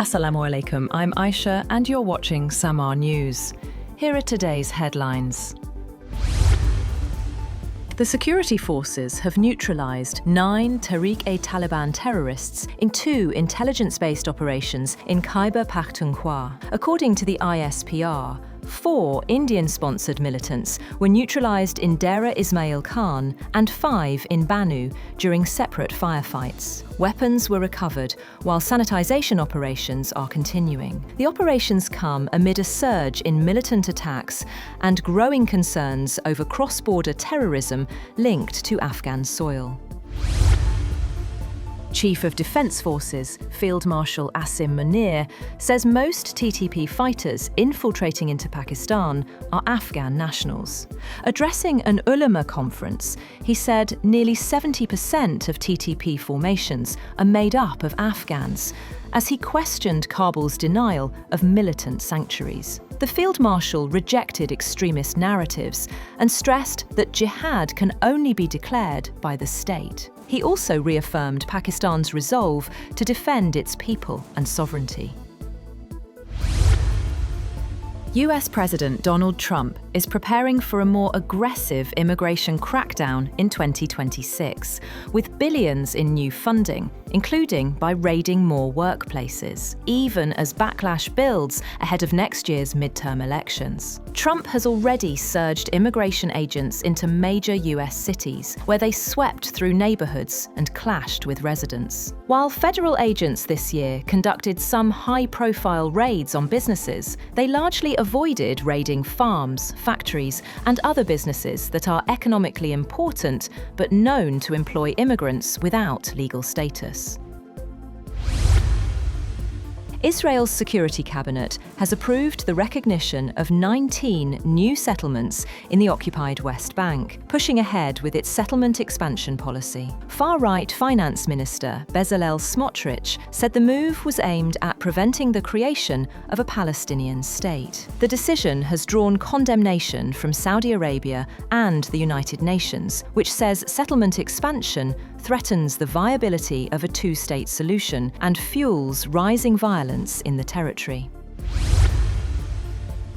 Assalamu alaikum, I'm Aisha and you're watching Samaa News. Here are today's headlines. The security forces have neutralized 9 Tehrik-e-Taliban terrorists in 2 intelligence-based operations in Khyber Pakhtunkhwa. According to the ISPR, 4 Indian-sponsored militants were neutralized in Dera Ismail Khan and 5 in Bannu during separate firefights. Weapons were recovered while sanitization operations are continuing. The operations come amid a surge in militant attacks and growing concerns over cross-border terrorism linked to Afghan soil. Chief of Defence Forces, Field Marshal Asim Munir, says most TTP fighters infiltrating into Pakistan are Afghan nationals. Addressing an Ulema conference, he said nearly 70% of TTP formations are made up of Afghans, as he questioned Kabul's denial of militant sanctuaries. The Field Marshal rejected extremist narratives and stressed that jihad can only be declared by the state. He also reaffirmed Pakistan's resolve to defend its people and sovereignty. US President Donald Trump is preparing for a more aggressive immigration crackdown in 2026, with billions in new funding, including by raiding more workplaces, even as backlash builds ahead of next year's midterm elections. Trump has already surged immigration agents into major US cities, where they swept through neighborhoods and clashed with residents. While federal agents this year conducted some high-profile raids on businesses, they largely avoided raiding farms, factories, and other businesses that are economically important but known to employ immigrants without legal status. Israel's Security Cabinet has approved the recognition of 19 new settlements in the occupied West Bank, pushing ahead with its settlement expansion policy. Far-right Finance Minister Bezalel Smotrich said the move was aimed at preventing the creation of a Palestinian state. The decision has drawn condemnation from Saudi Arabia and the United Nations, which says settlement expansion threatens the viability of a two-state solution and fuels rising violence in the territory.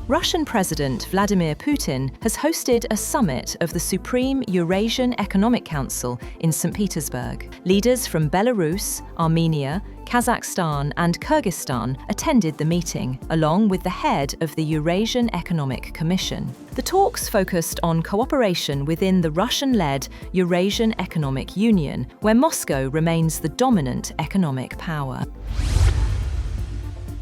Russian President Vladimir Putin has hosted a summit of the Supreme Eurasian Economic Council in St. Petersburg. Leaders from Belarus, Armenia, Kazakhstan and Kyrgyzstan attended the meeting, along with the head of the Eurasian Economic Commission. The talks focused on cooperation within the Russian-led Eurasian Economic Union, where Moscow remains the dominant economic power.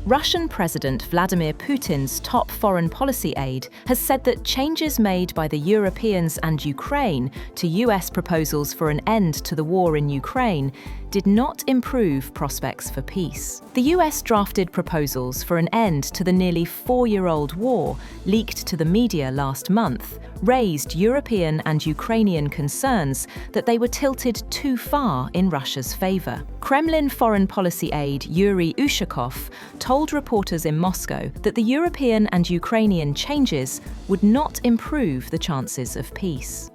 Russian President Vladimir Putin's top foreign policy aide has said that changes made by the Europeans and Ukraine to US proposals for an end to the war in Ukraine did not improve prospects for peace. The US drafted proposals for an end to the nearly 4-year-old war, leaked to the media last month, raised European and Ukrainian concerns that they were tilted too far in Russia's favor. Kremlin foreign policy aide Yuri Ushakov told reporters in Moscow that the European and Ukrainian changes would not improve the chances of peace.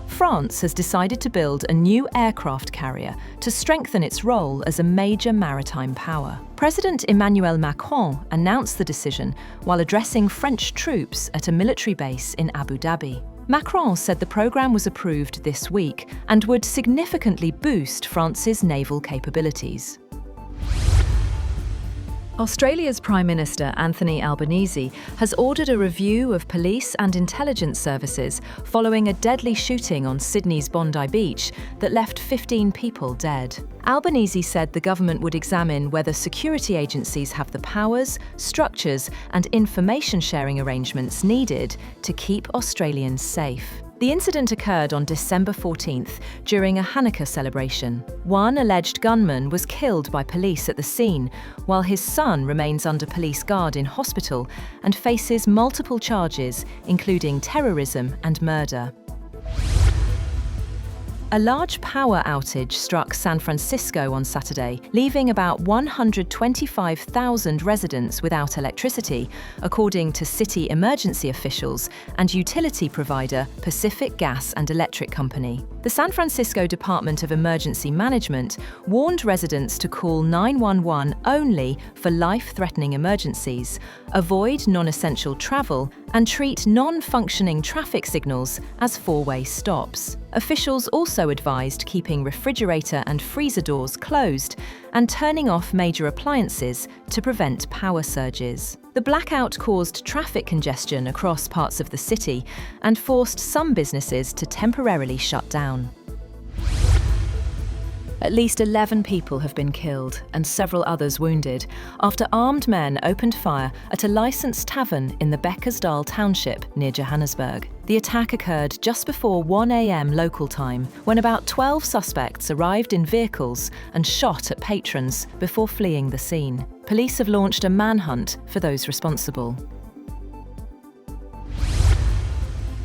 France has decided to build a new aircraft carrier to strengthen its role as a major maritime power. President Emmanuel Macron announced the decision while addressing French troops at a military base in Abu Dhabi. Macron said the programme was approved this week and would significantly boost France's naval capabilities. Australia's Prime Minister Anthony Albanese has ordered a review of police and intelligence services following a deadly shooting on Sydney's Bondi beach that left 15 people dead. Albanese said the government would examine whether security agencies have the powers, structures, and information sharing arrangements needed to keep Australians safe. The incident occurred on December 14th during a Hanukkah celebration. One alleged gunman was killed by police at the scene, while his son remains under police guard in hospital and faces multiple charges, including terrorism and murder. A large power outage struck San Francisco on Saturday, leaving about 125,000 residents without electricity, according to city emergency officials and utility provider Pacific Gas and Electric Company. The San Francisco Department of Emergency Management warned residents to call 911 only for life-threatening emergencies, avoid non-essential travel, and treat non-functioning traffic signals as four-way stops. Officials also advised keeping refrigerator and freezer doors closed and turning off major appliances to prevent power surges. The blackout caused traffic congestion across parts of the city and forced some businesses to temporarily shut down. At least 11 people have been killed and several others wounded after armed men opened fire at a licensed tavern in the Beckersdale township near Johannesburg. The attack occurred just before 1 a.m. local time, when about 12 suspects arrived in vehicles and shot at patrons before fleeing the scene. Police have launched a manhunt for those responsible.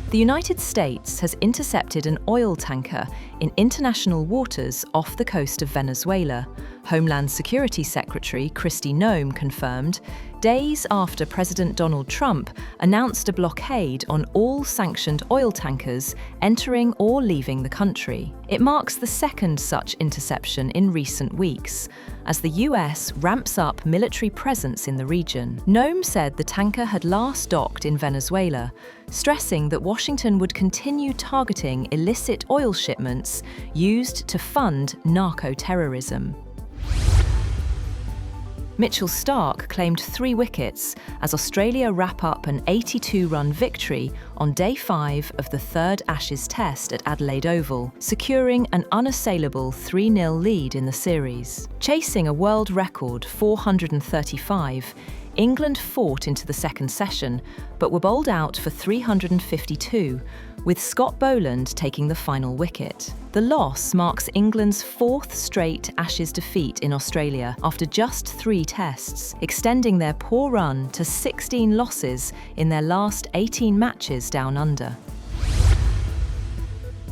The United States has intercepted an oil tanker in international waters off the coast of Venezuela, Homeland Security Secretary Kristi Noem confirmed, days after President Donald Trump announced a blockade on all sanctioned oil tankers entering or leaving the country. It marks the second such interception in recent weeks, as the US ramps up military presence in the region. Noem said the tanker had last docked in Venezuela, stressing that Washington would continue targeting illicit oil shipments used to fund narco-terrorism. Mitchell Starc claimed 3 wickets as Australia wrap up an 82-run victory on Day 5 of the third Ashes Test at Adelaide Oval, securing an unassailable 3-0 lead in the series. Chasing a world record 435, England fought into the second session, but were bowled out for 352, with Scott Boland taking the final wicket. The loss marks England's 4th straight Ashes defeat in Australia after just 3 tests, extending their poor run to 16 losses in their last 18 matches down under.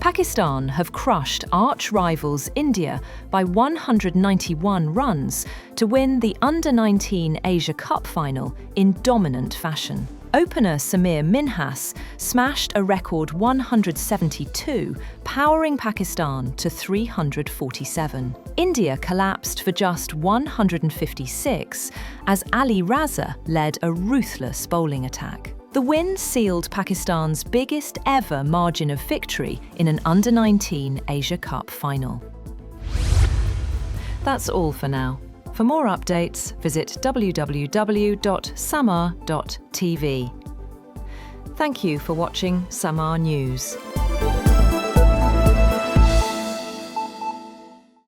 Pakistan have crushed arch-rivals India by 191 runs to win the Under-19 Asia Cup final in dominant fashion. Opener Sameer Minhas smashed a record 172, powering Pakistan to 347. India collapsed for just 156 as Ali Raza led a ruthless bowling attack. The win sealed Pakistan's biggest ever margin of victory in an Under-19 Asia Cup final. That's all for now. For more updates, visit www.samaa.tv. Thank you for watching Samaa News.